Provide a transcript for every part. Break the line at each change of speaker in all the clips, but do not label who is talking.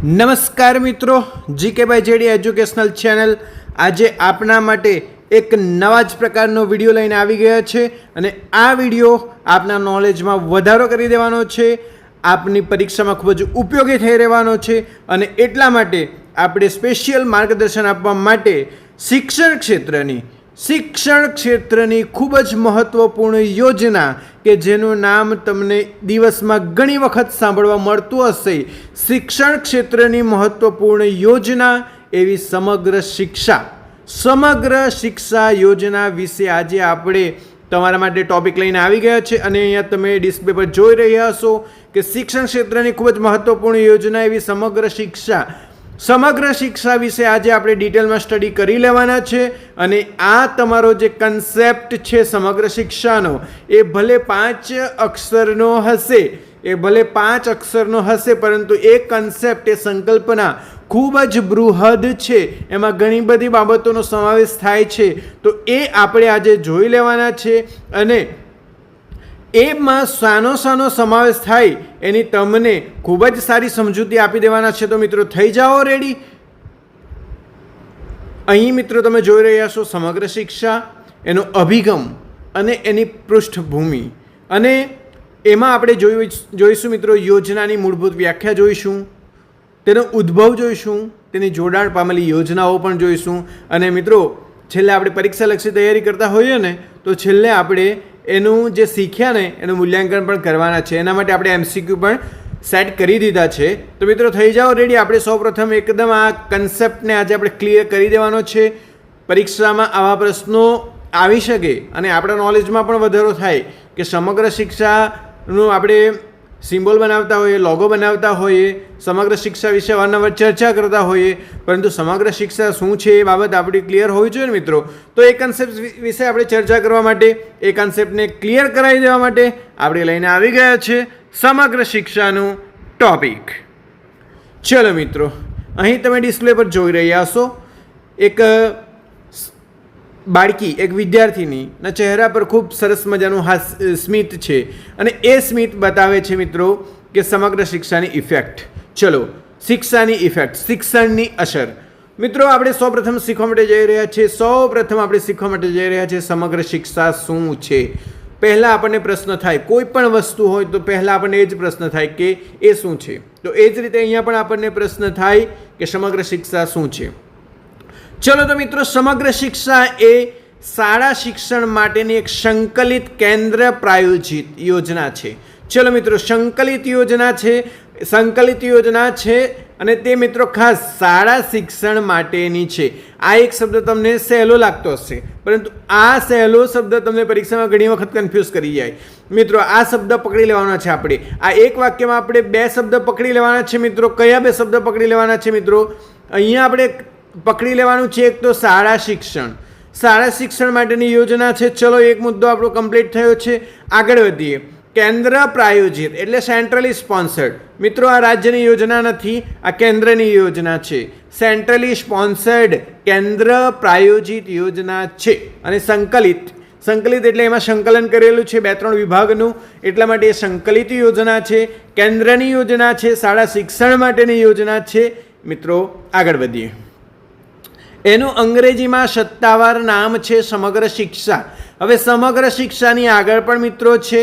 નમસ્કાર મિત્રો, GK by JD educational channel આજે આપના માટે એક નવા જ પ્રકારનો વિડીયો લઈને આવી ગયા છે અને આ વિડીયો આપના નોલેજમાં વધારો કરી દેવાનો છે, આપની પરીક્ષામાં ખૂબ જ ઉપયોગી થઈ રહેવાનો છે અને એટલા માટે આપણે સ્પેશિયલ માર્ગદર્શન આપવા માટે શિક્ષણ ક્ષેત્રની ખૂબ જ મહત્ત્વપૂર્ણ યોજના કે જેનું નામ તમને દિવસમાં ઘણી વખત સાંભળવા મળતું હશે, શિક્ષણ ક્ષેત્રની મહત્ત્વપૂર્ણ યોજના એવી સમગ્ર શિક્ષા યોજના વિશે આજે આપણે તમારા માટે ટોપિક લઈને આવી ગયા છે અને અહીંયા તમે ડિસ્પ્લે પર જોઈ રહ્યા હશો કે શિક્ષણ ક્ષેત્રની ખૂબ જ મહત્ત્વપૂર્ણ યોજના એવી સમગ્ર શિક્ષા વિશે આજે આપણે ડિટેલમાં સ્ટડી કરી લેવાના છે અને આ તમારો જે કન્સેપ્ટ છે સમગ્ર શિક્ષાનો એ ભલે 5 અક્ષરનો હશે પરંતુ એ કન્સેપ્ટ એ સંકલ્પના ખૂબ જ બૃહદ છે, એમાં ઘણી બધી બાબતોનો સમાવેશ થાય છે, તો એ આપણે આજે જોઈ લેવાના છે અને એમાં શાનો સમાવેશ થાય એની તમને ખૂબ જ સારી સમજૂતી આપી દેવાના છે. તો મિત્રો થઈ જાઓ રેડી. અહીં મિત્રો તમે જોઈ રહ્યા છો સમગ્ર શિક્ષા, એનો અભિગમ અને એની પૃષ્ઠભૂમિ અને એમાં આપણે જોઈશું મિત્રો યોજનાની મૂળભૂત વ્યાખ્યા જોઈશું, તેનો ઉદ્ભવ જોઈશું, તેની જોડાણ પામેલી યોજનાઓ પણ જોઈશું અને મિત્રો છેલ્લે આપણે પરીક્ષાલક્ષી તૈયારી કરતા હોઈએ ને તો છેલ્લે આપણે એનું જે શીખ્યા ને એનું મૂલ્યાંકન પણ કરવાના છે, એના માટે આપણે MCQ પણ સેટ કરી દીધા છે. તો મિત્રો થઈ જાઓ રેડી. આપણે સૌપ્રથમ એકદમ આ કન્સેપ્ટને આજે આપણે ક્લિયર કરી દેવાનો છે. પરીક્ષામાં આવા પ્રશ્નો આવી શકે અને આપણા નોલેજમાં પણ વધારો થાય કે સમગ્ર શિક્ષાનું આપણે સિમ્બોલ બનાવતા હોઈએ, લોગો બનાવતા હોઈએ, સમગ્ર શિક્ષા વિશે અવારનવાર ચર્ચા કરતા હોઈએ, પરંતુ સમગ્ર શિક્ષા શું છે એ બાબત આપણી ક્લિયર હોવી જોઈએ ને મિત્રો. તો એ કન્સેપ્ટ વિશે આપણે ચર્ચા કરવા માટે, એ કન્સેપ્ટને ક્લિયર કરાવી દેવા માટે આપણે લઈને આવી ગયા છે સમગ્ર શિક્ષાનું ટોપિક. ચલો મિત્રો, અહીં તમે ડિસ્પ્લે પર જોઈ રહ્યા હશો એક બાળકી, એક વિદ્યાર્થીનીના ચહેરા પર ખૂબ સરસ મજાનું સ્મિત છે અને એ સ્મિત બતાવે છે મિત્રો કે સમગ્ર શિક્ષાની ઇફેક્ટ. ચલો, શિક્ષણની અસર. મિત્રો આપણે સૌપ્રથમ શીખવા માટે જઈ રહ્યા છીએ સમગ્ર શિક્ષા શું છે. પહેલાં આપણને પ્રશ્ન થાય, કોઈ પણ વસ્તુ હોય તો પહેલાં આપણને એ જ પ્રશ્ન થાય કે એ શું છે. તો એ જ રીતે અહીંયા પણ આપણને પ્રશ્ન થાય કે સમગ્ર શિક્ષા શું છે. ચલો તો મિત્રો, સમગ્ર શિક્ષા એ શાળા શિક્ષણ માટેની એક સંકલિત કેન્દ્ર પ્રાયોજિત યોજના છે. ચલો મિત્રો, સંકલિત યોજના છે અને તે મિત્રો ખાસ શાળા શિક્ષણ માટેની છે. આ એક શબ્દ તમને સહેલો લાગતો હશે, પરંતુ આ સહેલો શબ્દ તમને પરીક્ષામાં ઘણી વખત કન્ફ્યુઝ કરી જાય. મિત્રો આ શબ્દ પકડી લેવાના છે આપણે. આ એક વાક્યમાં આપણે 2 શબ્દ પકડી લેવાના છે મિત્રો. કયા 2 શબ્દ પકડી લેવાના છે મિત્રો? અહીંયા આપણે પકડી લેવાનું છે એક તો શાળા શિક્ષણ માટેની યોજના છે. ચલો, એક મુદ્દો આપણો કમ્પ્લીટ થયો છે. આગળ વધીએ. કેન્દ્ર પ્રાયોજિત એટલે સેન્ટ્રલી સ્પોન્સર્ડ. મિત્રો આ રાજ્યની યોજના નથી, આ કેન્દ્રની યોજના છે. સેન્ટ્રલી સ્પોન્સર્ડ કેન્દ્ર પ્રાયોજિત યોજના છે. અને સંકલિત એટલે એમાં સંકલન કરેલું છે 2-3 વિભાગનું, એટલા માટે એ સંકલિત યોજના છે, કેન્દ્રની યોજના છે, શાળા શિક્ષણ માટેની યોજના છે. મિત્રો આગળ વધીએ. એનું અંગ્રેજીમાં સત્તાવાર નામ છે સમગ્ર શિક્ષા. હવે સમગ્ર શિક્ષાની આગળ પણ મિત્રો છે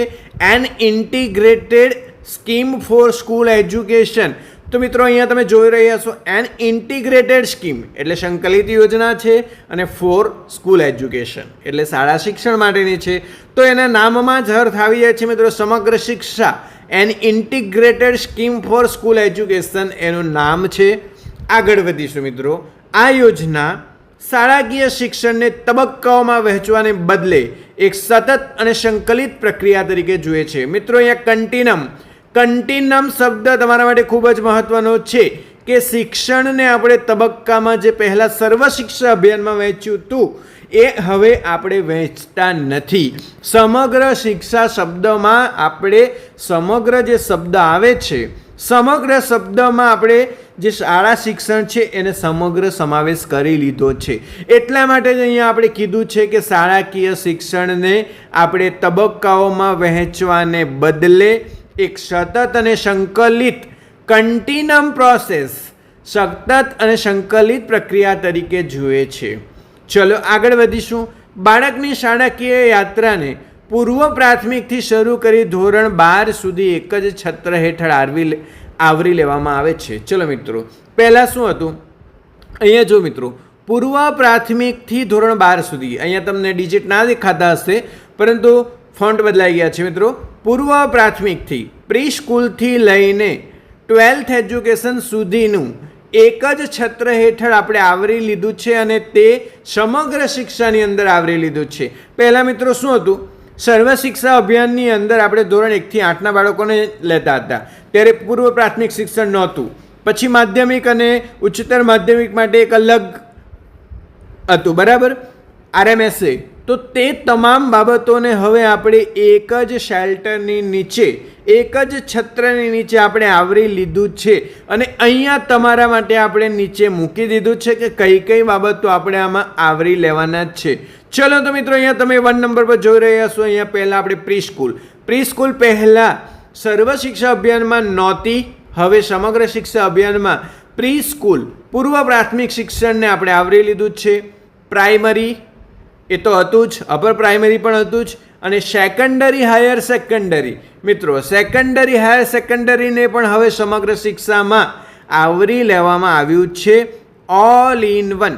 an integrated scheme for school education. તો મિત્રો અહીંયા તમે જોઈ રહ્યા છો એન ઇન્ટિગ્રેટેડ સ્કીમ એટલે સંકલિત યોજના છે અને ફોર સ્કૂલ એજ્યુકેશન એટલે શાળા શિક્ષણ માટેની છે. તો એના નામમાં જ અર્થ આવી જાય છે મિત્રો, Samagra Shiksha an integrated scheme for school education એનું નામ છે. આગળ વધીશું મિત્રો. આ યોજના શાળાકીય શિક્ષણને તબક્કાઓમાં વહેંચવાને બદલે એક સતત અને સંકલિત પ્રક્રિયા તરીકે જુએ છે. મિત્રો અહીંયા કન્ટિનમ શબ્દ તમારા માટે ખૂબ જ મહત્વનો છે કે શિક્ષણને આપણે તબક્કામાં જે પહેલાં સર્વ શિક્ષા અભિયાનમાં વહેંચ્યું હતું એ હવે આપણે વહેંચતા નથી. સમગ્ર શિક્ષા શબ્દમાં આપણે સમગ્ર જે શબ્દ આવે છે, સમગ્ર શબ્દમાં આપણે જે શાળા શિક્ષણ છે એને સમગ્ર સમાવેશ કરી લીધો છે. એટલા માટે જ અહીંયા આપણે કીધું છે કે શાળાકીય શિક્ષણને આપણે તબક્કાઓમાં વહેંચવાને બદલે એક સતત અને સંકલિત કન્ટિનમ પ્રોસેસ સતત અને સંકલિત પ્રક્રિયા તરીકે જુએ છે. ચલો આગળ વધીશું. બાળકની શાળાકીય યાત્રાને પૂર્વ પ્રાથમિકથી શરૂ કરી ધોરણ 12 સુધી એક જ છત્ર હેઠળ આવરી લેવામાં આવે છે. ચલો મિત્રો, પહેલાં શું હતું અહીંયા જો મિત્રો, પૂર્વ પ્રાથમિકથી ધોરણ 12 સુધી, અહીંયા તમને ડિજિટ ના દેખાતા હશે પરંતુ ફોન્ટ બદલાઈ ગયા છે મિત્રો. પૂર્વ પ્રાથમિકથી પ્રી સ્કૂલથી લઈને 12th એજ્યુકેશન સુધીનું એક જ છત્ર હેઠળ આપણે આવરી લીધું છે અને તે સમગ્ર શિક્ષાની અંદર આવરી લીધું છે. પહેલાં મિત્રો શું હતું, સર્વ શિક્ષા અભિયાનની અંદર આપણે ધોરણ 1 થી 8ના બાળકોને લેતા હતા, ત્યારે પૂર્વ પ્રાથમિક શિક્ષણ નહોતું. પછી માધ્યમિક અને ઉચ્ચતર માધ્યમિક માટે એક અલગ હતું, બરાબર, RMSA. તો તે તમામ બાબતોને હવે આપણે એક જ શેલ્ટરની નીચે, એક જ છત્રની નીચે આપણે આવરી લીધું છે અને અહીંયા તમારા માટે આપણે નીચે મૂકી દીધું છે કે કઈ કઈ બાબતો આપણે આમાં આવરી લેવાના જ છે. ચલો તો મિત્રો, અહીંયા તમે 1 નંબર પર જોઈ રહ્યા છો. અહીંયા પહેલાં આપણે પ્રી સ્કૂલ પહેલાં સર્વ શિક્ષા અભિયાનમાં નહોતી, હવે સમગ્ર શિક્ષા અભિયાનમાં પ્રી સ્કૂલ પૂર્વ પ્રાથમિક શિક્ષણને આપણે આવરી લીધું છે. પ્રાઇમરી એ તો હતું જ, અપર પ્રાઇમરી પણ હતું જ, અને સેકન્ડરી હાયર સેકન્ડરી, મિત્રો સેકન્ડરી હાયર સેકન્ડરીને પણ હવે સમગ્ર શિક્ષામાં આવરી લેવામાં આવ્યું છે. All in one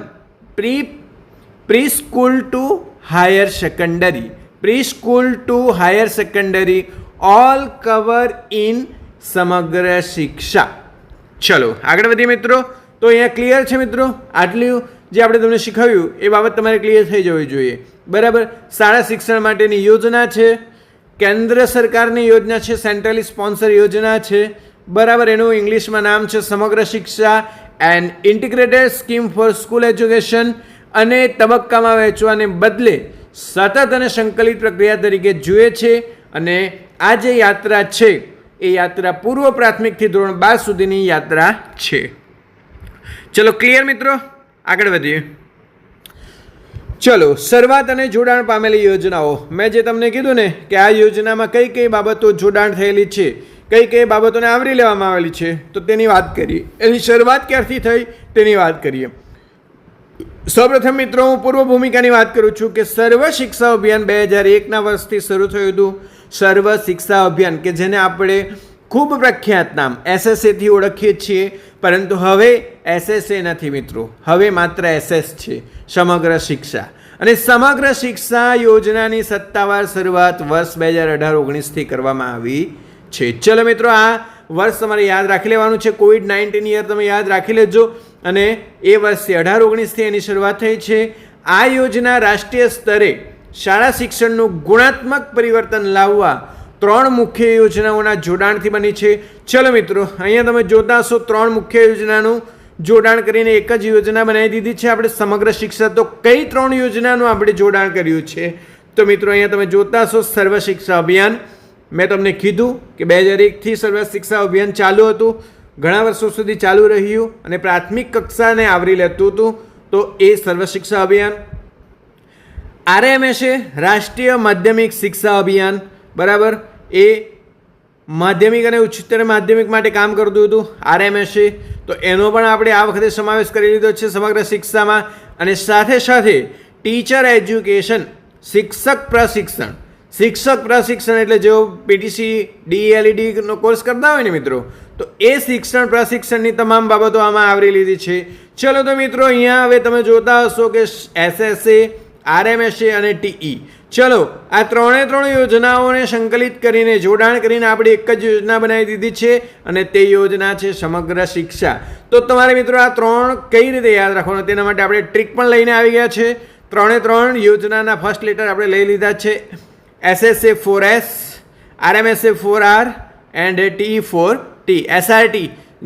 preschool to higher secondary, preschool to higher secondary, all cover in Samagra Shiksha. ચલો આગળ વધીએ મિત્રો. તો અહીંયા ક્લિયર છે મિત્રો, આટલું જે આપણે તમને શીખવ્યું એ બાબત તમારે ક્લિયર થઈ જવી જોઈએ, બરાબર. શાળા શિક્ષણ માટેની યોજના છે, કેન્દ્ર સરકારની યોજના છે, સેન્ટ્રલી સ્પોન્સર યોજના છે, બરાબર. એનું ઇંગ્લિશમાં નામ છે સમગ્ર શિક્ષા and integrated scheme for school education. અને તબક્કામાં વહેંચવાને બદલે સતત અને સંકલિત પ્રક્રિયા તરીકે જુએ છે. અને આ જે યાત્રા છે એ યાત્રા પૂર્વ પ્રાથમિકથી ધોરણ 12 સુધીની યાત્રા છે. ચલો ક્લિયર મિત્રો, આગળ વધીએ. ચલો, શરૂઆત અને જોડાણ પામેલી યોજનાઓ. મેં જે તમને કીધું ને કે આ યોજનામાં કઈ કઈ બાબતો જોડાણ થયેલી છે, કઈ કઈ બાબતોને આવરી લેવામાં આવેલી છે, તો તેની વાત કરીએ. એની શરૂઆત ક્યારથી થઈ તેની વાત કરીએ. સૌપ્રથમ મિત્રો, હું પૂર્વ ભૂમિકાની વાત કરું છું કે સર્વ શિક્ષા અભિયાન 2001ના વર્ષથી શરૂ થયું હતું. સર્વ શિક્ષા અભિયાન કે જેને આપણે ખૂબ પ્રખ્યાત નામ SSA થી ઓળખીએ છીએ, પરંતુ હવે SSA નથી મિત્રો, હવે માત્ર SS છે, સમગ્ર શિક્ષા. અને સમગ્ર શિક્ષા યોજનાની સત્તાવાર શરૂઆત વર્ષ 2018-19થી કરવામાં આવી છે. ચલો મિત્રો, આ વર્ષ તમારે યાદ રાખી લેવાનું છે. COVID-19 યર તમે યાદ રાખી લેજો. અને એ વર્ષથી 18-19થી એની શરૂઆત થઈ છે. આ યોજના રાષ્ટ્રીય સ્તરે શાળા શિક્ષણનું ગુણાત્મક પરિવર્તન લાવવા 3 મુખ્ય યોજનાઓના જોડાણથી બની છે. ચલો મિત્રો, અહીંયા તમે જોતા હશો 3 મુખ્ય યોજનાનું જોડાણ કરીને એક જ યોજના બનાવી દીધી છે આપણે સમગ્ર શિક્ષા. તો કઈ 3 યોજનાનું આપણે જોડાણ કર્યું છે? તો મિત્રો અહીંયા તમે જોતા હશો સર્વ શિક્ષા અભિયાન. મેં તમને કીધું કે 2001થી સર્વ શિક્ષા અભિયાન ચાલુ હતું, ઘણા વર્ષો સુધી ચાલુ રહ્યું અને પ્રાથમિક કક્ષાને આવરી લેતું હતું. તો એ સર્વ શિક્ષા અભિયાન. RMSA રાષ્ટ્રીય માધ્યમિક શિક્ષા અભિયાન, બરાબર, એ માધ્યમિક અને ઉચ્ચતર માધ્યમિક માટે કામ કરતું હતું RMSA. તો એનો પણ આપણે આ વખતે સમાવેશ કરી લીધો છે સમગ્ર શિક્ષામાં. અને સાથે સાથે ટીચર એજ્યુકેશન, શિક્ષક પ્રશિક્ષણ એટલે જેઓ PTC DELED નો કોર્સ કરતા હોય ને મિત્રો, તો એ શિક્ષણ પ્રશિક્ષણની તમામ બાબતો આમાં આવરી લીધી છે. ચલો તો મિત્રો, અહીંયા હવે તમે જોતા હશો કે SSA, RMSA અને TE. ચલો, આ 3 યોજનાઓને સંકલિત કરીને જોડાણ કરીને આપણે એક જ યોજના બનાવી દીધી છે અને તે યોજના છે સમગ્ર શિક્ષા. તો તમારે મિત્રો આ 3 કઈ રીતે યાદ રાખવાનું તેના માટે આપણે ટ્રીક પણ લઈને આવી ગયા છે. 3 યોજનાના ફર્સ્ટ લેટર આપણે લઈ લીધા છે. SSA for S, RMSA for R and TE for T. SRT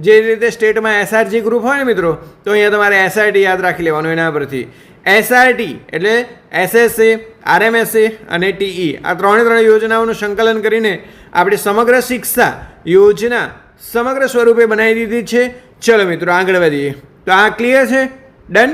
જે રીતે સ્ટેટમાં SRG ગ્રુપ હોય ને મિત્રો, તો અહીંયા તમારે SRT યાદ રાખી લેવાનું. એના પરથી SRT એટલે SSA, RMSA અને TE, આ 3 યોજનાઓનું સંકલન કરીને આપણે સમગ્ર શિક્ષા યોજના સમગ્ર સ્વરૂપે બનાવી દીધી છે. ચલો મિત્રો આગળ વધીએ. તો આ ક્લિયર છે? ડન.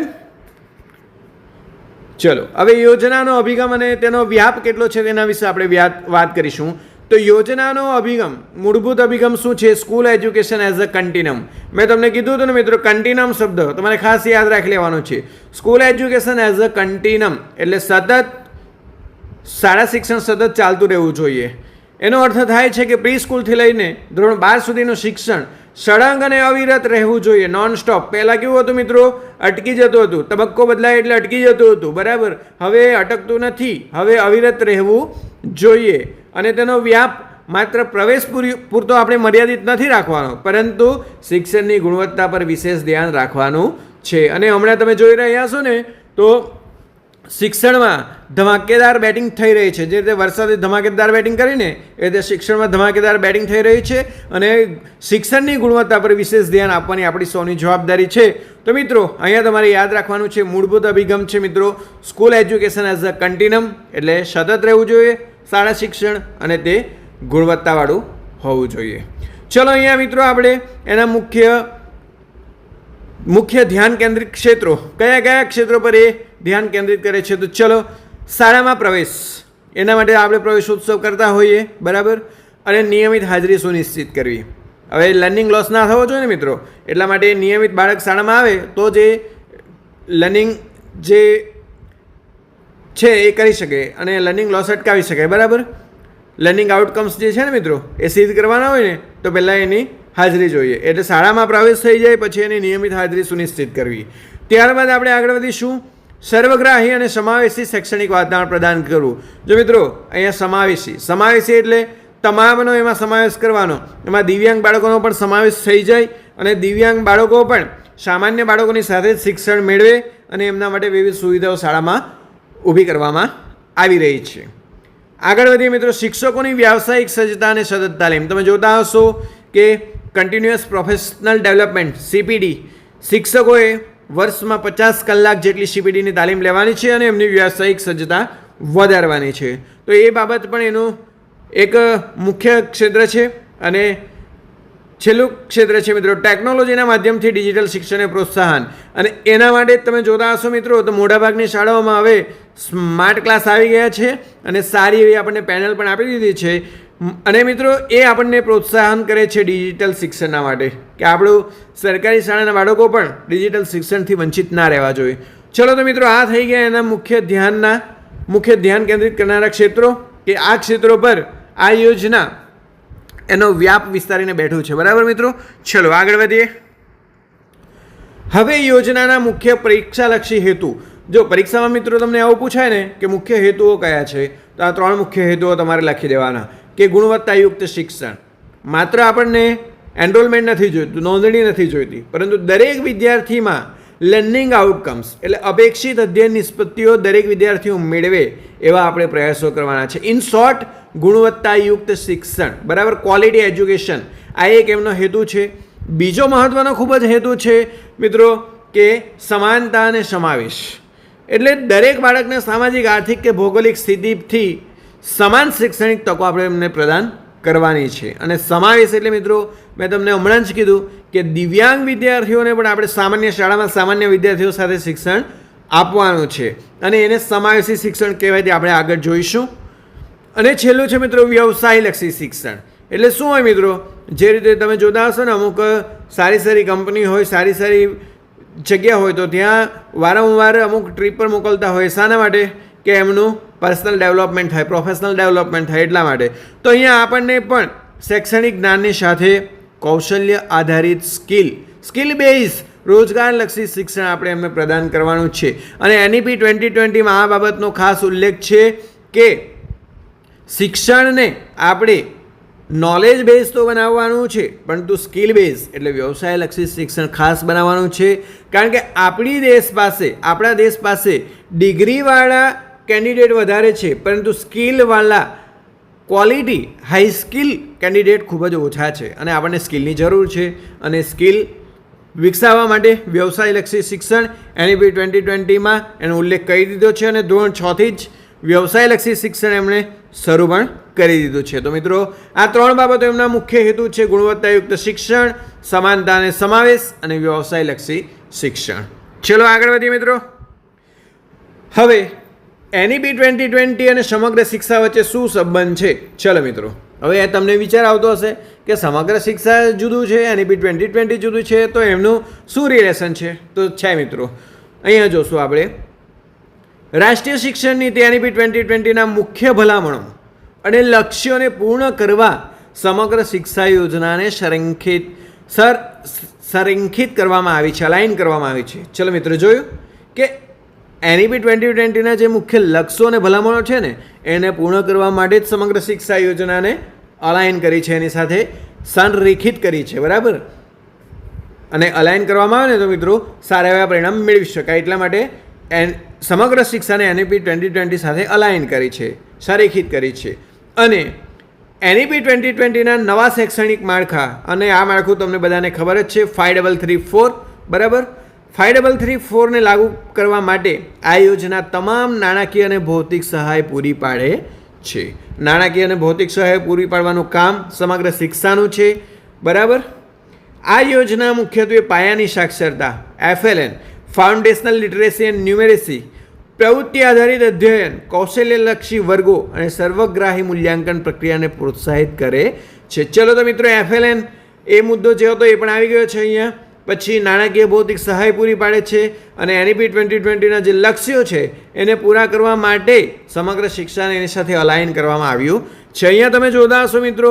ચલો હવે યોજનાનો અભિગમ અને તેનો વ્યાપ કેટલો છે તેના વિશે આપણે વાત કરીશું. તો તો યોજનાનો અભિગમ, મૂળભૂત અભિગમ શું છે? School education as a continuum. મેં તમને કીધું હતું ને મિત્રો, કન્ટિન્યમ શબ્દ તમારે ખાસ યાદ રાખી લેવાનો છે. સ્કૂલ એજ્યુકેશન એઝ અ કન્ટિન્યમ એટલે સતત શાળા શિક્ષણ સતત ચાલતું રહેવું જોઈએ. એનો અર્થ થાય છે કે પ્રી સ્કૂલથી લઈને ધોરણ 12 સુધીનું શિક્ષણ સળંગ અને અવિરત રહેવું જોઈએ, નોન સ્ટોપ. પહેલાં કેવું હતું મિત્રો? અટકી જતું હતું. તબક્કો બદલાય એટલે અટકી જતું હતું, બરાબર. હવે અટકતું નથી, હવે અવિરત રહેવું જોઈએ. અને તેનો વ્યાપ માત્ર પ્રવેશ પૂરતો આપણે મર્યાદિત નથી રાખવાનો, પરંતુ શિક્ષણની ગુણવત્તા પર વિશેષ ધ્યાન રાખવાનું છે. અને હમણાં તમે જોઈ રહ્યા છો ને, તો શિક્ષણમાં ધમાકેદાર બેટિંગ થઈ રહી છે. જે રીતે વરસાદે ધમાકેદાર બેટિંગ કરીને એ રીતે શિક્ષણમાં ધમાકેદાર બેટિંગ થઈ રહી છે. અને શિક્ષણની ગુણવત્તા પર વિશેષ ધ્યાન આપવાની આપણી સૌની જવાબદારી છે. તો મિત્રો, અહીંયા તમારે યાદ રાખવાનું છે, મૂળભૂત અભિગમ છે મિત્રો, સ્કૂલ એજ્યુકેશન એઝ અ કન્ટિન્યમ એટલે સતત રહેવું જોઈએ શાળા શિક્ષણ, અને તે ગુણવત્તાવાળું હોવું જોઈએ. ચલો અહીંયા મિત્રો આપણે એના મુખ્ય ધ્યાન કેન્દ્રિત ક્ષેત્રો કયા કયા ક્ષેત્રો પર એ ધ્યાન કેન્દ્રિત કરે છે? તો ચલો, શાળામાં પ્રવેશ, એના માટે આપણે પ્રવેશોત્સવ કરતા હોઈએ, બરાબર. અને નિયમિત હાજરી સુનિશ્ચિત કરવી. હવે લર્નિંગ લોસ ના થવો જોઈએ ને મિત્રો, એટલા માટે નિયમિત બાળક શાળામાં આવે તો જે લર્નિંગ જે છે એ કરી શકે અને લર્નિંગ લોસ અટકાવી શકાય, બરાબર. લર્નિંગ આઉટકમ્સ જે છે ને મિત્રો, એ સિદ્ધ કરવાના હોય ને, તો પહેલાં એની હાજરી જોઈએ. એટલે શાળામાં પ્રવેશ થઈ જાય પછી એની નિયમિત હાજરી સુનિશ્ચિત કરવી. ત્યારબાદ આપણે આગળ વધીશું, સર્વગ્રાહી અને સમાવેશી શૈક્ષણિક વાતાવરણ પ્રદાન કરવું. જો મિત્રો, અહીંયા સમાવેશી એટલે તમામનો એમાં સમાવેશ કરવાનો. એમાં દિવ્યાંગ બાળકોનો પણ સમાવેશ થઈ જાય અને દિવ્યાંગ બાળકો પણ સામાન્ય બાળકોની સાથે જ શિક્ષણ મેળવે અને એમના માટે વિવિધ સુવિધાઓ શાળામાં ઊભી કરવામાં આવી રહી છે. આગળ વધીએ મિત્રો, શિક્ષકોની વ્યાવસાયિક સજ્જતા અને સતત તાલીમ. તમે જોતા હશો કે કન્ટિન્યુઅસ પ્રોફેશનલ ડેવલપમેન્ટ CPD, શિક્ષકોએ વર્ષમાં 50 કલાક જેટલી CPDની તાલીમ લેવાની છે અને એમની વ્યાવસાયિક સજ્જતા વધારવાની છે. તો એ બાબત પણ એનું એક મુખ્ય ક્ષેત્ર છે. અને છેલ્લું ક્ષેત્ર છે મિત્રો, ટેકનોલોજીના માધ્યમથી ડિજિટલ શિક્ષણને પ્રોત્સાહન. અને એના માટે તમે જોતા હશો મિત્રો, તો મોટાભાગની શાળાઓમાં હવે સ્માર્ટ ક્લાસ આવી ગયા છે અને સારી એવી આપણને પેનલ પણ આપી દીધી છે. અને મિત્રો, એ આપણને પ્રોત્સાહન કરે છે ડિજિટલ શિક્ષણના માટે, કે આપણું સરકારી શાળાના બાળકો પણ ડિજિટલ શિક્ષણથી વંચિત ના રહેવા જોઈએ. ચલો તો મિત્રો, આ થઈ ગયા એના મુખ્ય ધ્યાન કેન્દ્રિત કરનારા ક્ષેત્રો, કે આ ક્ષેત્રો પર આ યોજના એનો વ્યાપ વિસ્તારીને બેઠું છે, બરાબર મિત્રો. ચલો આગળ વધીએ. હવે યોજનાના મુખ્ય પરીક્ષાલક્ષી હેતુ. જો પરીક્ષામાં મિત્રો તમને આવું પૂછાય ને કે મુખ્ય હેતુઓ કયા છે, તો આ 3 મુખ્ય હેતુઓ તમારે લખી દેવાના, કે ગુણવત્તાયુક્ત શિક્ષણ. માત્ર આપણને એનરોલમેન્ટ નથી જોઈતું, નોંધણી નથી જોઈતી, પરંતુ દરેક વિદ્યાર્થીમાં લર્નિંગ આઉટકમ્સ એટલે અપેક્ષિત અધ્યયન નિષ્પત્તિઓ દરેક વિદ્યાર્થીઓ મેળવે એવા આપણે પ્રયાસો કરવાના છે. ઇન શોર્ટ, ગુણવત્તાયુક્ત શિક્ષણ, બરાબર, ક્વોલિટી એજ્યુકેશન, આ એક એમનો હેતુ છે. બીજો મહત્ત્વનો ખૂબ જ હેતુ છે મિત્રો, કે સમાનતા અને સમાવેશ. એટલે દરેક બાળકને સામાજિક, આર્થિક કે ભૌગોલિક સ્થિતિથી સમાન શૈક્ષણિક તકો આપણે એમને પ્રદાન કરવાની છે. અને સમાવેશ એટલે મિત્રો, મેં તમને હમણાં જ કીધું કે દિવ્યાંગ વિદ્યાર્થીઓને પણ આપણે સામાન્ય શાળામાં સામાન્ય વિદ્યાર્થીઓ સાથે શિક્ષણ આપવાનું છે અને એને સમાવેશી શિક્ષણ કહેવાય, તે આપણે આગળ જોઈશું. અને છેલ્લું છે મિત્રો, વ્યવસાયલક્ષી શિક્ષણ. એટલે શું હોય મિત્રો, જે રીતે તમે જોતા હશો ને, અમુક સારી કંપની હોય, સારી જગ્યા હોય, તો ત્યાં વારંવાર અમુક ટ્રીપ પર મોકલતા હોય. શાના માટે? કે એમનું પર્સનલ ડેવલપમેન્ટ થાય, પ્રોફેશનલ ડેવલપમેન્ટ થાય, એટલા માટે. તો અહીંયા આપણને પણ શૈક્ષણિક જ્ઞાનની સાથે કૌશલ્ય આધારિત સ્કિલ બેઝ રોજગારલક્ષી શિક્ષણ આપણે એમને પ્રદાન કરવાનું છે. અને NEP 2020માં આ બાબતનો ખાસ ઉલ્લેખ છે કે શિક્ષણને આપણે નોલેજ બેઝ તો બનાવવાનું છે, પરંતુ સ્કિલ બેઝ એટલે વ્યવસાયલક્ષી શિક્ષણ ખાસ બનાવવાનું છે. કારણ કે આપણા દેશ પાસે ડિગ્રીવાળા કેન્ડિડેટ વધારે છે, પરંતુ સ્કિલવાળા ક્વોલિટી હાઈ સ્કિલ કેન્ડિડેટ ખૂબ જ ઓછા છે. અને આપણને સ્કિલની જરૂર છે. અને સ્કિલ વિકસાવવા માટે વ્યવસાયલક્ષી શિક્ષણ NEP 2020માં એનો ઉલ્લેખ કરી દીધો છે. અને ધોરણ 6થી જ વ્યવસાયલક્ષી શિક્ષણ એમણે શરૂ પણ કરી દીધું છે. તો મિત્રો, આ 3 બાબતો એમના મુખ્ય હેતુ છે: ગુણવત્તાયુક્ત શિક્ષણ, સમાનતા અને સમાવેશ, અને વ્યવસાયલક્ષી શિક્ષણ. ચલો આગળ વધીએ મિત્રો. હવે NEP 2020 અને સમગ્ર શિક્ષા વચ્ચે શું સંબંધ છે? ચલો મિત્રો, હવે તમને વિચાર આવતો હશે કે સમગ્ર શિક્ષા જુદું છે NEP 2020 જુદું છે, તો એમનું શું રિલેશન છે? તો છે મિત્રો, અહીંયા જોશું આપણે રાષ્ટ્રીય શિક્ષણ નીતિ NEP 2020ના મુખ્ય ભલામણો અને લક્ષ્યોને પૂર્ણ કરવા સમગ્ર શિક્ષા યોજનાને સંરેખિત કરવામાં આવી છે, અલાઇન કરવામાં આવી છે. ચલો મિત્રો, જોયું કે NEP 2020ના જે મુખ્ય લક્ષ્યો અને ભલામણો છે ને એને પૂર્ણ કરવા માટે જ સમગ્ર શિક્ષા યોજનાને અલાઇન કરી છે, એની સાથે સંરેખિત કરી છે, બરાબર. અને અલાઇન કરવામાં આવે ને તો મિત્રો સારા એવા પરિણામ મેળવી શકાય, એટલા માટે સમગ્ર શિક્ષાને NEP 2020 સાથે અલાઇન કરી છે, સંરેખિત કરી છે. અને NEP 2020ના નવા શૈક્ષણિક માળખા, અને આ માળખું તમને બધાને ખબર જ છે, 5334, બરાબર. 5334ને લાગુ કરવા માટે આ યોજના તમામ નાણાકીય અને ભૌતિક સહાય પૂરી પાડે છે. નાણાકીય અને ભૌતિક સહાય પૂરી પાડવાનું કામ સમગ્ર શિક્ષાનું છે, બરાબર. આ યોજના મુખ્યત્વે પાયાની સાક્ષરતા FLN, ફાઉન્ડેશનલ લિટરેસી એન્ડ ન્યુમેરેસી, પ્રવૃત્તિ આધારિત અધ્યયન, કૌશલ્યલક્ષી વર્ગો અને સર્વગ્રાહી મૂલ્યાંકન પ્રક્રિયાને પ્રોત્સાહિત કરે છે. ચલો તો મિત્રો, FLN એ મુદ્દો જે હતો એ પણ આવી ગયો છે અહીંયા. પછી નાણાકીય ભૌતિક સહાય પૂરી પાડે છે અને NEP 2020ના જે લક્ષ્યો છે એને પૂરા કરવા માટે સમગ્ર શિક્ષાને એની સાથે અલાઇન કરવામાં આવ્યું છે. અહીંયા તમે જોતા હશો મિત્રો,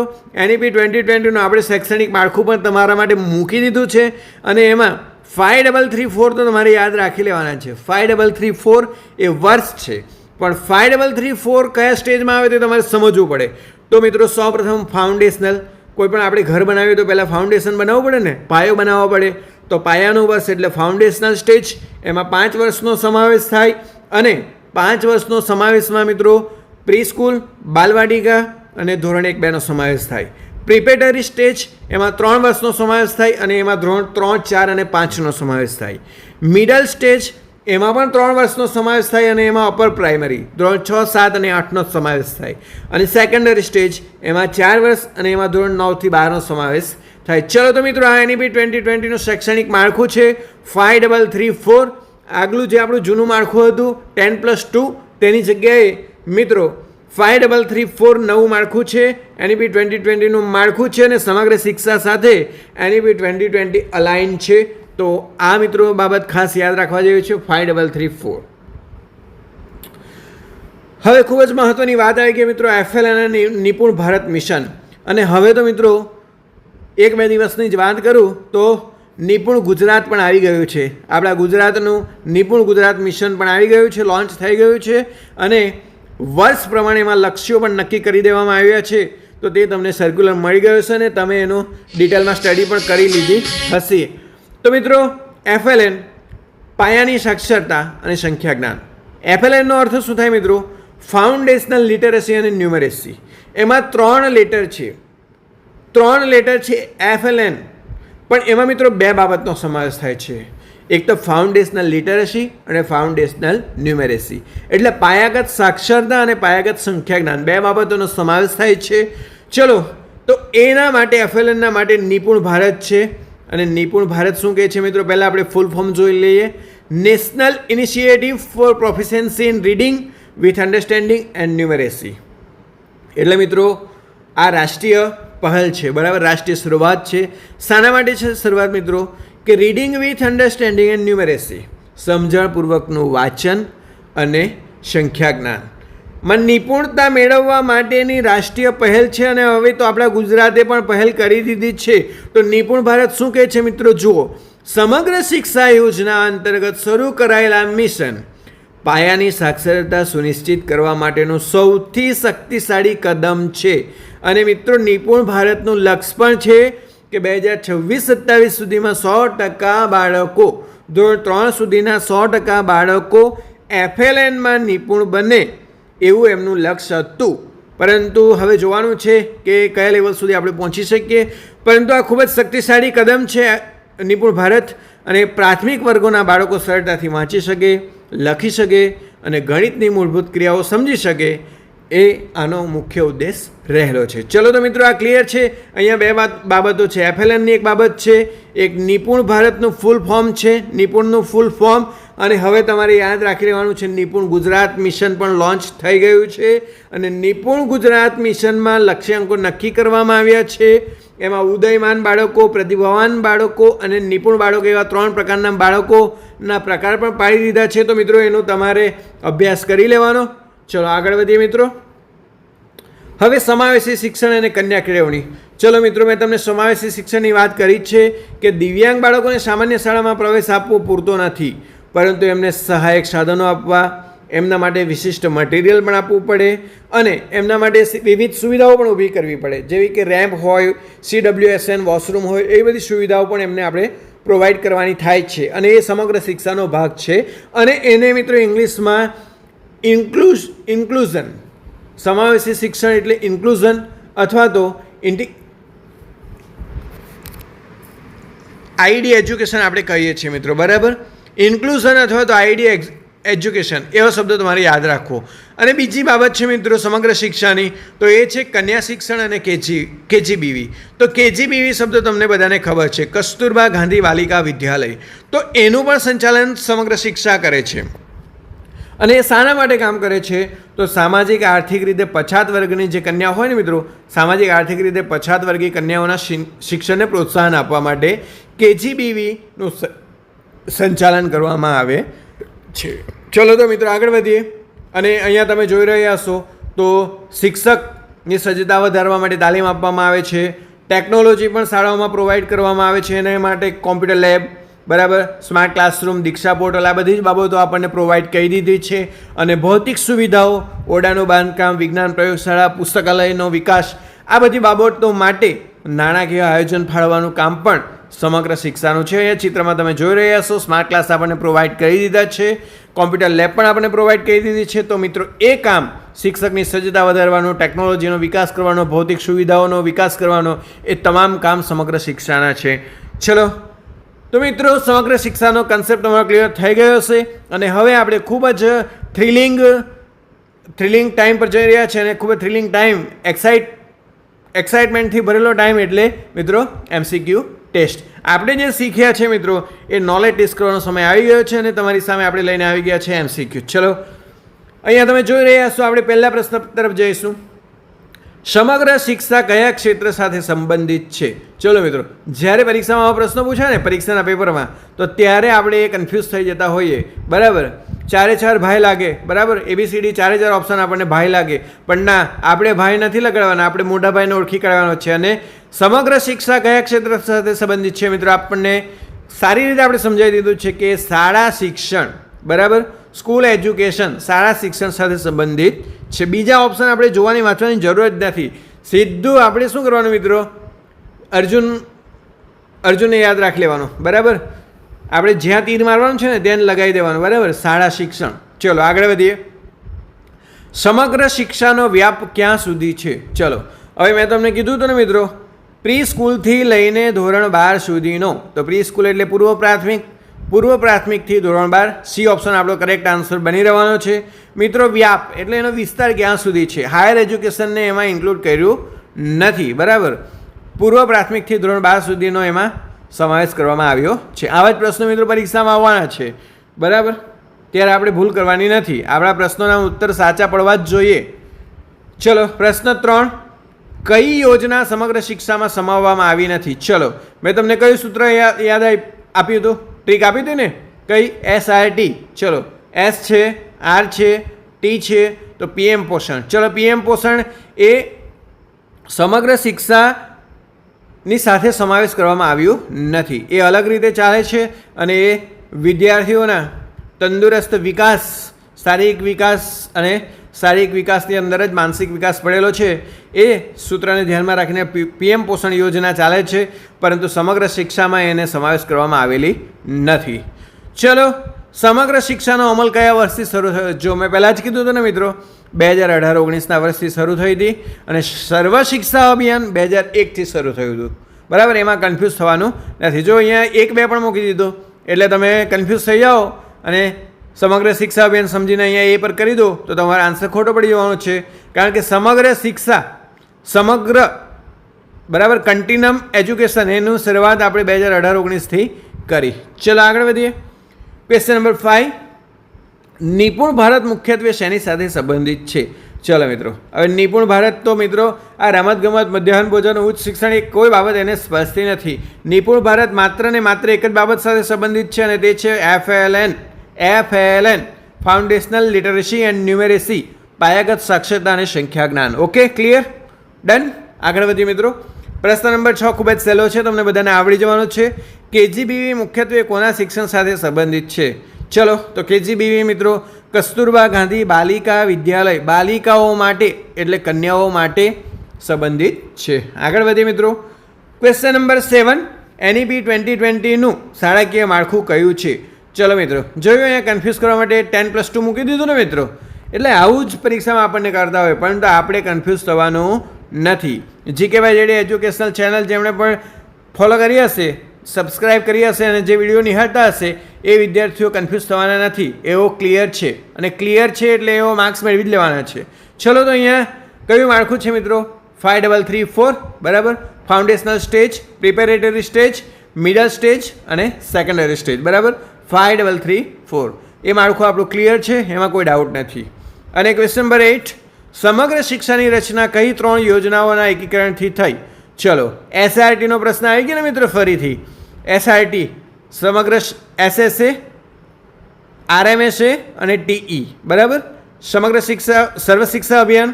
NEP 2020નું આપણે શૈક્ષણિક માળખું પણ તમારા માટે મૂકી દીધું છે, અને એમાં 5334 તો તમારે યાદ રાખી લેવાના છે. 5334 એ વર્ષ છે, પણ 5334 કયા સ્ટેજમાં આવે તે તમારે સમજવું પડે. તો મિત્રો, સૌપ્રથમ ફાઉન્ડેશનલ, કોઈ પણ આપણે ઘર બનાવીએ તો પહેલાં ફાઉન્ડેશન બનાવવું પડે ને, પાયો બનાવવો પડે. તો પાયાનું વર્ષ એટલે ફાઉન્ડેશનલ સ્ટેજ, એમાં 5 વર્ષનો સમાવેશ થાય. અને 5 વર્ષનો સમાવેશમાં મિત્રો પ્રી સ્કૂલ, બાલવાટિકા અને ધોરણ 1-2નો સમાવેશ થાય. પ્રિપેટરી સ્ટેજ, એમાં 3 વર્ષનો સમાવેશ થાય અને એમાં ધોરણ 3, 4 અને 5નો સમાવેશ થાય. મિડલ સ્ટેજ, એમાં પણ 3 વર્ષનો સમાવેશ થાય અને એમાં અપર પ્રાઇમરી ધોરણ 6, 7 અને 8નો સમાવેશ થાય. અને સેકન્ડરી સ્ટેજ, એમાં 4 વર્ષ અને એમાં ધોરણ 9 થી 12નો સમાવેશ થાય. ચલો તો મિત્રો, આ NEP 2020નું શૈક્ષણિક માળખું છે 5334. આગલું જે આપણું જૂનું માળખું હતું 10+2, તેની જગ્યાએ મિત્રો 5334 નવું માળખું છે, NEP 2020નું માળખું છે અને સમગ્ર શિક્ષા સાથે NEP 2020 અલાઇન છે. તો આ મિત્રો બાબત ખાસ યાદ રાખવા જેવી છે, 5334. હવે ખૂબ જ મહત્વની વાત આવી કે મિત્રો FLN અને નિપુણ ભારત મિશન. અને હવે તો મિત્રો 1-2 દિવસની જ વાત કરું તો નિપુણ ગુજરાત પણ આવી ગયું છે. આપણા ગુજરાતનું નિપુણ ગુજરાત મિશન પણ આવી ગયું છે, લોન્ચ થઈ ગયું છે. અને વર્ષ પ્રમાણે એમાં લક્ષ્યો પણ નક્કી કરી દેવામાં આવ્યા છે. તો તે તમને સર્ક્યુલર મળી ગયો છે અને તમે એનું ડિટેલમાં સ્ટડી પણ કરી લીધી હશે. તો મિત્રો, FLN પાયાની સાક્ષરતા અને સંખ્યા જ્ઞાન. FLNનો અર્થ શું થાય મિત્રો? ફાઉન્ડેશનલ લિટરેસી અને ન્યુમેરેસી. એમાં 3 લેટર છે, 3 લેટર છે FLN. પણ એમાં મિત્રો 2 બાબતનો સમાવેશ થાય છે, એક તો ફાઉન્ડેશનલ લિટરેસી અને ફાઉન્ડેશનલ ન્યુમેરેસી. એટલે પાયાગત સાક્ષરતા અને પાયાગત સંખ્યા જ્ઞાન 2 બાબતોનો સમાવેશ થાય છે. ચલો તો એના માટે FLNના માટે નિપુણ ભારત છે. અને નિપુણ ભારત શું કહે છે મિત્રો? પહેલાં આપણે ફૂલ ફોર્મ જોઈ લઈએ. National initiative for proficiency in reading with understanding and numeracy. એટલે મિત્રો આ રાષ્ટ્રીય પહેલ છે, બરાબર, રાષ્ટ્રીય શરૂઆત છે. શાના માટે છે શરૂઆત મિત્રો? કે રીડિંગ વિથ અન્ડરસ્ટેન્ડિંગ એન્ડ ન્યુમેરેસી, સમજણપૂર્વકનું વાંચન અને સંખ્યા જ્ઞાન માં નિપુણતા મેળવવા માટેની રાષ્ટ્રીય પહેલ છે. અને હવે તો આપણા ગુજરાતે પણ પહેલ કરી દીધી છે. તો નિપુણ ભારત શું કહે છે મિત્રો? જુઓ, સમગ્ર શિક્ષા યોજના અંતર્ગત શરૂ કરાયેલા મિશન પાયાની સાક્ષરતા સુનિશ્ચિત કરવા માટેનું સૌથી શક્તિશાળી કદમ છે. અને મિત્રો નિપુણ ભારતનું લક્ષ્ય પણ છે કે 2026-27 સુધીમાં 100% બાળકો, ધોરણ 3 સુધીના 100% બાળકો FLNમાં નિપુણ બને, એવું એમનું લક્ષ્ય હતું. પરંતુ હવે જોવાનું છે કે કયા લેવલ સુધી આપણે પહોંચી શકીએ. પરંતુ આ ખૂબ જ શક્તિશાળી કદમ છે નિપુણ ભારત. અને પ્રાથમિક વર્ગોના બાળકો સરળતાથી વાંચી શકે, લખી શકે અને ગણિતની મૂળભૂત ક્રિયાઓ સમજી શકે, એ આનો મુખ્ય ઉદ્દેશ રહેલો છે. ચલો તો મિત્રો, આ ક્લિયર છે. અહીંયા 2 બાબતો છે. FLNની એક બાબત છે, એક નિપુણ ભારતનું ફૂલ ફોર્મ છે, નિપુણનું ફૂલ ફોર્મ, અને હવે તમારે યાદ રાખી લેવાનું છે, નિપુણ ગુજરાત મિશન પણ લોન્ચ થઈ ગયું છે અને નિપુણ ગુજરાત મિશનમાં લક્ષ્યાંકો નક્કી કરવામાં આવ્યા છે. એમાં ઉદયમાન બાળકો, પ્રતિભાવાન બાળકો અને નિપુણ બાળકો એવા 3 પ્રકારના બાળકોના પ્રકાર પણ પાડી દીધા છે. તો મિત્રો એનો તમારે અભ્યાસ કરી લેવાનો. ચલો આગળ વધીએ મિત્રો. હવે સમાવેશી શિક્ષણ અને કન્યા કેળવણી. ચલો મિત્રો, મેં તમને સમાવેશી શિક્ષણની વાત કરી જ છે કે દિવ્યાંગ બાળકોને સામાન્ય શાળામાં પ્રવેશ આપવો પૂરતો નથી, પરંતુ એમને સહાયક સાધનો આપવા, એમના માટે વિશિષ્ટ મટીરિયલ પણ આપવું પડે અને એમના માટે વિવિધ સુવિધાઓ પણ ઊભી કરવી પડે, જેવી કે રેમ્પ હોય, CWSN વોશરૂમ હોય, એ બધી સુવિધાઓ પણ એમને આપણે પ્રોવાઈડ કરવાની થાય છે અને એ સમગ્ર શિક્ષાનો ભાગ છે. અને એને મિત્રો ઇંગ્લિશમાં ઇન્ક્લુઝન, સમાવેશી શિક્ષણ એટલે ઇન્ક્લુઝન અથવા તો આઈડી એજ્યુકેશન આપણે કહીએ છીએ મિત્રો, બરાબર. ઇન્ક્લુઝન અથવા તો આઈડી એજ્યુકેશન એવો શબ્દ તમારે યાદ રાખવો. અને બીજી બાબત છે મિત્રો સમગ્ર શિક્ષાની, તો એ છે કન્યા શિક્ષણ અને KGBV. તો KGBV શબ્દ તમને બધાને ખબર છે, કસ્તુરબા ગાંધી બાલિકા વિદ્યાલય. તો એનું પણ સંચાલન સમગ્ર શિક્ષા કરે છે. અને એ શાના માટે કામ કરે છે? તો સામાજિક આર્થિક રીતે પછાત વર્ગની જે કન્યા હોય ને મિત્રો, સામાજિક આર્થિક રીતે પછાત વર્ગીય કન્યાઓના શિક્ષણને પ્રોત્સાહન આપવા માટે KGBVનું સંચાલન કરવામાં આવે છે. ચલો તો મિત્રો આગળ વધીએ. અને અહીંયા તમે જોઈ રહ્યા છો તો શિક્ષકની સજ્જતા વધારવા માટે તાલીમ આપવામાં આવે છે. ટેકનોલોજી પણ શાળાઓમાં પ્રોવાઈડ કરવામાં આવે છે. એના માટે કોમ્પ્યુટર લેબ, બરાબર, સ્માર્ટ ક્લાસરૂમ, દીક્ષા પોર્ટલ, આ બધી જ બાબતો આપણને પ્રોવાઈડ કરી દીધી છે. અને ભૌતિક સુવિધાઓ, ઓરડાનું બાંધકામ, વિજ્ઞાન પ્રયોગશાળા, પુસ્તકાલયનો વિકાસ, આ બધી બાબતો માટે નાણાકીય આયોજન ફાળવવાનું કામ પણ સમગ્ર શિક્ષાનું છે. અહીંયા ચિત્રમાં તમે જોઈ રહ્યા છો, સ્માર્ટ ક્લાસ આપણને પ્રોવાઈડ કરી દીધા છે, કોમ્પ્યુટર લેબ પણ આપણને પ્રોવાઈડ કરી દીધી છે. તો મિત્રો એ કામ શિક્ષકની સજ્જતા વધારવાનો, ટેકનોલોજીનો વિકાસ કરવાનો, ભૌતિક સુવિધાઓનો વિકાસ કરવાનો, એ તમામ કામ સમગ્ર શિક્ષાના છે. ચલો તો મિત્રો સમગ્ર શિક્ષાનો કન્સેપ્ટ તમારો ક્લિયર થઈ ગયો છે અને હવે આપણે ખૂબ જ થ્રિલિંગ ટાઈમ પર જઈ રહ્યા છીએ અને ખૂબ જ થ્રિલિંગ ટાઈમ, એક્સાઇટમેન્ટથી ભરેલો ટાઈમ એટલે મિત્રો MCQ ટેસ્ટ. આપણે જે શીખ્યા છે મિત્રો એ નોલેજ ટેસ્ટ કરવાનો સમય આવી ગયો છે અને તમારી સામે આપણે લઈને આવી ગયા છે MCQ. ચલો અહીંયા તમે જોઈ રહ્યા છો, આપણે પહેલા પ્રશ્ન તરફ જઈશું. સમગ્ર શિક્ષા કયા ક્ષેત્ર સાથે સંબંધિત છે? ચલો મિત્રો, જ્યારે પરીક્ષામાં આવા પ્રશ્નો પૂછાય ને પરીક્ષાના પેપરમાં, તો ત્યારે આપણે એ કન્ફ્યુઝ થઈ જતા હોઈએ, બરાબર. 4 ભાઈ લાગે, બરાબર, ABCD 4 ઓપ્શન આપણને ભાઈ લાગે, પણ ના, આપણે ભાઈ નથી લગાડવાના, આપણે મોટા ભાઈને ઓળખી કાઢવાનો છે. અને સમગ્ર શિક્ષા કયા ક્ષેત્ર સાથે સંબંધિત છે મિત્રો, આપણને સારી રીતે આપણે સમજાવી દીધું છે કે શાળા શિક્ષણ, બરાબર, સ્કૂલ એજ્યુકેશન શાળા શિક્ષણ સાથે સંબંધિત છે. બીજા ઓપ્શન આપણે જોવાની વાંચવાની જરૂર જ નથી. સીધું આપણે શું કરવાનું મિત્રો, અર્જુનને યાદ રાખી લેવાનો, બરાબર. આપણે જ્યાં તીર મારવાનું છે ને ત્યાં લગાવી દેવાનું, બરાબર, શાળા શિક્ષણ. ચલો આગળ વધીએ. સમગ્ર શિક્ષાનો વ્યાપ ક્યાં સુધી છે? ચલો હવે મેં તમને કીધું હતું ને મિત્રો, પ્રી સ્કૂલથી લઈને ધોરણ 12 સુધીનો. તો પ્રી સ્કૂલ એટલે પૂર્વ પ્રાથમિકથી ધોરણ 12. C ઓપ્શન આપણો કરેક્ટ આન્સર બની રહેવાનો છે મિત્રો. વ્યાપ એટલે એનો વિસ્તાર ક્યાં સુધી છે. હાયર એજ્યુકેશનને એમાં ઇન્ક્લુડ કર્યું નથી, બરાબર. પૂર્વ પ્રાથમિકથી ધોરણ 12 સુધીનો એમાં સમાવેશ કરવામાં આવ્યો છે. આવા જ પ્રશ્નો મિત્રો પરીક્ષામાં આવવાના છે, બરાબર. ત્યારે આપણે ભૂલ કરવાની નથી, આપણા પ્રશ્નોના ઉત્તર સાચા પડવા જ જોઈએ. ચલો પ્રશ્ન 3, કઈ યોજના સમગ્ર શિક્ષામાં સમાવવામાં આવી નથી? ચલો મેં તમને કયું સૂત્ર યાદ આપ્યું હતું, ટ્રીક આપી હતી ને, કઈ? SRT. ચલો S છે, R છે, T છે, તો PM પોષણ. ચલો PM પોષણ એ સમગ્ર શિક્ષાની સાથે સમાવેશ કરવામાં આવ્યું નથી, એ અલગ રીતે ચાલે છે અને એ વિદ્યાર્થીઓના તંદુરસ્ત વિકાસ, શારીરિક વિકાસ અને શારીરિક વિકાસની અંદર જ માનસિક વિકાસ પડેલો છે. એ સૂત્રને ધ્યાનમાં રાખીને PM પોષણ યોજના ચાલે છે, પરંતુ સમગ્ર શિક્ષામાં એને સમાવેશ કરવામાં આવેલી નથી. ચલો સમગ્ર શિક્ષાનો અમલ કયા વર્ષથી શરૂ થયો? જો મેં પહેલાં જ કીધું હતું ને મિત્રો, 2018-19ના વર્ષથી શરૂ થઈ હતી અને સર્વ શિક્ષા અભિયાન 2001થી શરૂ થયું હતું, બરાબર. એમાં કન્ફ્યુઝ થવાનું નથી. જો અહીંયા 1-2 પણ મૂકી દીધો એટલે તમે કન્ફ્યુઝ થઈ જાઓ અને સમગ્ર શિક્ષા અભિયાન સમજીને અહીંયા એ પર કરી દો તો તમારો આન્સર ખોટો પડી જવાનો છે. કારણ કે સમગ્ર શિક્ષા, બરાબર, કન્ટિન્યુમ એજ્યુકેશન એનું શરૂઆત આપણે 2018-19થી કરી. ચલો આગળ વધીએ. ક્વેશ્ચન નંબર 5, નિપુણ ભારત મુખ્યત્વે શેની સાથે સંબંધિત છે? ચલો મિત્રો, હવે નિપુણ ભારત તો મિત્રો આ રમતગમત, મધ્યાહન ભોજન, ઉચ્ચ શિક્ષણ, એ કોઈ બાબત એને સ્પર્શતી નથી. નિપુણ ભારત માત્ર ને માત્ર એક જ બાબત સાથે સંબંધિત છે અને તે છે FLN ફાઉન્ડેશનલ લિટરસી એન્ડ ન્યુમેરેસી, પાયાગત સાક્ષરતા અને સંખ્યા જ્ઞાન. Okay, clear, done. આગળ વધીએ મિત્રો. પ્રશ્ન નંબર 6 ખૂબ જ સહેલો છે, તમને બધાને આવડી જવાનો છે. KGBV મુખ્યત્વે કોના શિક્ષણ સાથે સંબંધિત છે? ચલો, તો KGBV મિત્રો કસ્તુરબા ગાંધી બાલિકા વિદ્યાલય, બાલિકાઓ માટે એટલે કન્યાઓ માટે સંબંધિત છે. આગળ વધીએ મિત્રો. ક્વેશ્ચન નંબર 7, NEP 2020નું શાળાકીય માળખું કયું છે? ચલો મિત્રો, જોયું અહીંયા કન્ફ્યુઝ કરવા માટે 10+2 મૂકી દીધું ને મિત્રો, એટલે આવું જ પરીક્ષામાં આપણને કરતા હોય, પરંતુ આપણે કન્ફ્યુઝ થવાનું નથી. GKYJD એજ્યુકેશનલ ચેનલ જેમણે પણ ફોલો કરી હશે, સબસ્ક્રાઇબ કરી હશે અને જે વિડીયો નિહાળતા હશે એ વિદ્યાર્થીઓ કન્ફ્યુઝ થવાના નથી. એવો ક્લિયર છે, અને ક્લિયર છે એટલે એવો માર્ક્સ મેળવી જ લેવાના છે. ચલો, તો અહીંયા કયું માળખું છે મિત્રો? 5-3-3-4, બરાબર. Foundational stage, preparatory stage, middle stage અને સેકન્ડરી સ્ટેજ, બરાબર. 5-3-3-4 એ માળખું આપણું ક્લિયર છે, એમાં કોઈ ડાઉટ નથી. અને ક્વેશ્ચન નંબર 8, સમગ્ર શિક્ષાની રચના કઈ 3 યોજનાઓના એકીકરણથી થઈ? ચલો, SRTનો પ્રશ્ન આવી ગયો ને મિત્રો, ફરીથી SRT, સમગ્ર SSA, RMSA અને TE, બરાબર. સમગ્ર શિક્ષા, સર્વ શિક્ષા અભિયાન,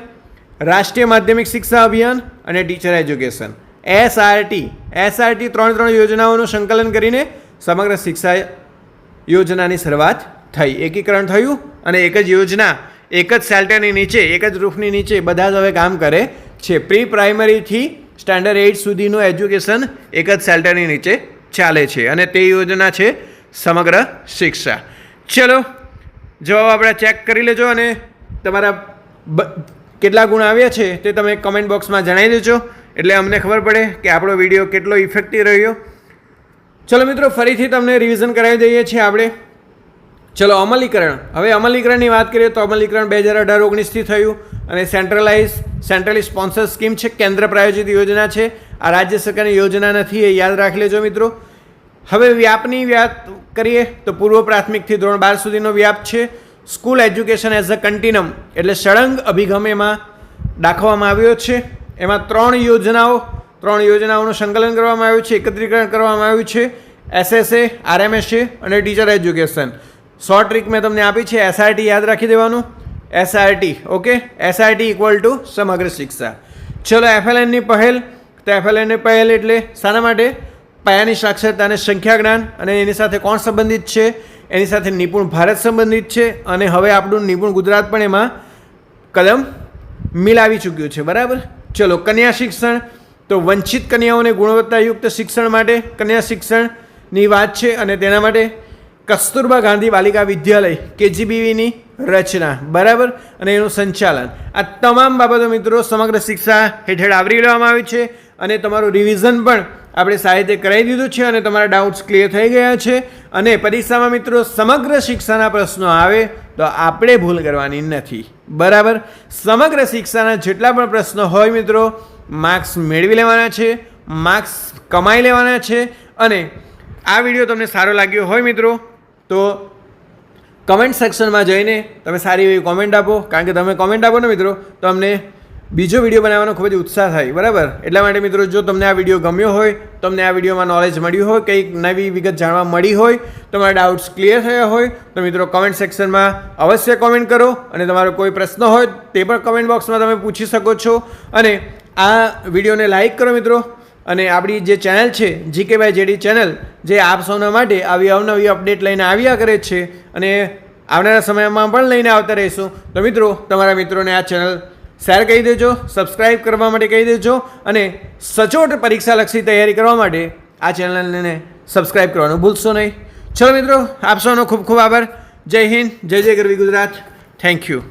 રાષ્ટ્રીય માધ્યમિક શિક્ષા અભિયાન અને ટીચર એજ્યુકેશન. SRT 3 યોજનાઓનું સંકલન કરીને સમગ્ર શિક્ષા યોજનાની શરૂઆત થઈ, એકીકરણ થયું અને એક જ યોજના, એક જ શેલ્ટરની નીચે, એક જ રૂફની નીચે બધા જ હવે કામ કરે છે. પ્રી પ્રાઇમરીથી સ્ટાન્ડર્ડ 8 સુધીનું એજ્યુકેશન એક જ શેલ્ટરની નીચે ચાલે છે અને તે યોજના છે સમગ્ર શિક્ષા. ચલો, જવાબ આપણે ચેક કરી લેજો અને તમારા કેટલા ગુણ આવ્યા છે તે તમે કમેન્ટ બોક્સમાં જણાવી દેજો, એટલે અમને ખબર પડે કે આપણો વિડીયો કેટલો ઇફેક્ટિવ રહ્યો. ચલો મિત્રો, ફરીથી તમને રિવિઝન કરાવી દઈએ છીએ આપણે. ચલો, અમલીકરણ. હવે અમલીકરણની વાત કરીએ તો અમલીકરણ 2018-19થી થયું અને સેન્ટ્રલી સ્પોન્સર સ્કીમ છે, કેન્દ્ર પ્રાયોજિત યોજના છે. આ રાજ્ય સરકારની યોજના નથી, એ યાદ રાખી લેજો મિત્રો. હવે વ્યાપની વાત કરીએ તો પૂર્વ પ્રાથમિકથી ધોરણ 12 સુધીનો વ્યાપ છે. સ્કૂલ એજ્યુકેશન એઝ અ કન્ટિન્યમ એટલે સળંગ અભિગમ એમાં દાખવવામાં આવ્યો છે. એમાં 3 યોજનાઓનું સંકલન કરવામાં આવ્યું છે, એકત્રીકરણ કરવામાં આવ્યું છે. SSA, RMSA અને ટીચર એજ્યુકેશન. શોર્ટ ટ્રીક મેં તમને આપી છે, SRT યાદ રાખી દેવાનું. SRT, ઓકે, SRT = સમગ્ર શિક્ષા. ચલો, FLNની પહેલ, તો FLNની પહેલ એટલે શાના માટે? પાયાની સાક્ષરતા અને સંખ્યા જ્ઞાન, અને એની સાથે કોણ સંબંધિત છે? એની સાથે નિપુણ ભારત સંબંધિત છે અને હવે આપણું નિપુણ ગુજરાત પણ એમાં કદમ મિલાવી ચૂક્યું છે, બરાબર. ચલો, કન્યા શિક્ષણ, તો વંચિત કન્યાઓને ગુણવત્તાયુક્ત શિક્ષણ માટે કન્યા શિક્ષણની વાત છે અને તેના માટે કસ્તુરબા ગાંધી બાલિકા વિદ્યાલય KGBVની રચના, બરાબર, અને એનું સંચાલન. આ તમામ બાબતો મિત્રો સમગ્ર શિક્ષા હેઠળ આવરી લેવામાં આવી છે અને તમારું રિવિઝન પણ આપણે સારી રીતે કરાવી દીધું છે અને તમારા ડાઉટ્સ ક્લિયર થઈ ગયા છે. અને પરીક્ષામાં મિત્રો સમગ્ર શિક્ષાના પ્રશ્નો આવે તો આપણે ભૂલ કરવાની નથી, બરાબર. સમગ્ર શિક્ષાના જેટલા પણ પ્રશ્નો હોય મિત્રો, માર્ક્સ મેળવી લેવાના છે, માર્ક્સ કમાઈ લેવાના છે. અને આ વિડીયો તમને સારો લાગ્યો હોય મિત્રો તો કમેન્ટ સેક્શનમાં જઈને તમે સારી એવી કોમેન્ટ આપો, કારણ કે તમે કોમેન્ટ આપો ને મિત્રો તો અમને બીજો વિડીયો બનાવવાનો ખૂબ જ ઉત્સાહ થાય, બરાબર. એટલા માટે મિત્રો, જો તમને આ વિડીયો ગમ્યો હોય, તમને આ વિડીયોમાં નોલેજ મળ્યું હોય, કંઈક નવી વિગત જાણવા મળી હોય, તમારા ડાઉટ્સ ક્લિયર થયા હોય તો મિત્રો કમેન્ટ સેક્શનમાં અવશ્ય કોમેન્ટ કરો. અને તમારો કોઈ પ્રશ્ન હોય તે પણ કમેન્ટ બોક્સમાં તમે પૂછી શકો છો. અને આ વિડીયોને લાઈક કરો મિત્રો. અને આપણી જે ચેનલ છે GKYJD ચેનલ, જે આપ સૌના માટે આવી અવનવી અપડેટ લઈને આવ્યા કરે છે અને આવનારા સમયમાં પણ લઈને આવતા રહીશું. તો મિત્રો, તમારા મિત્રોને આ ચેનલ શેર કરી દેજો, સબસ્ક્રાઈબ કરવા માટે કહી દેજો અને સચોટ પરીક્ષાલક્ષી તૈયારી કરવા માટે આ ચેનલને સબસ્ક્રાઈબ કરવાનું ભૂલશો નહીં. ચલો મિત્રો, આપ સૌનો ખૂબ ખૂબ આભાર. જય હિન્દ, જય ગરવી ગુજરાત. Thank you.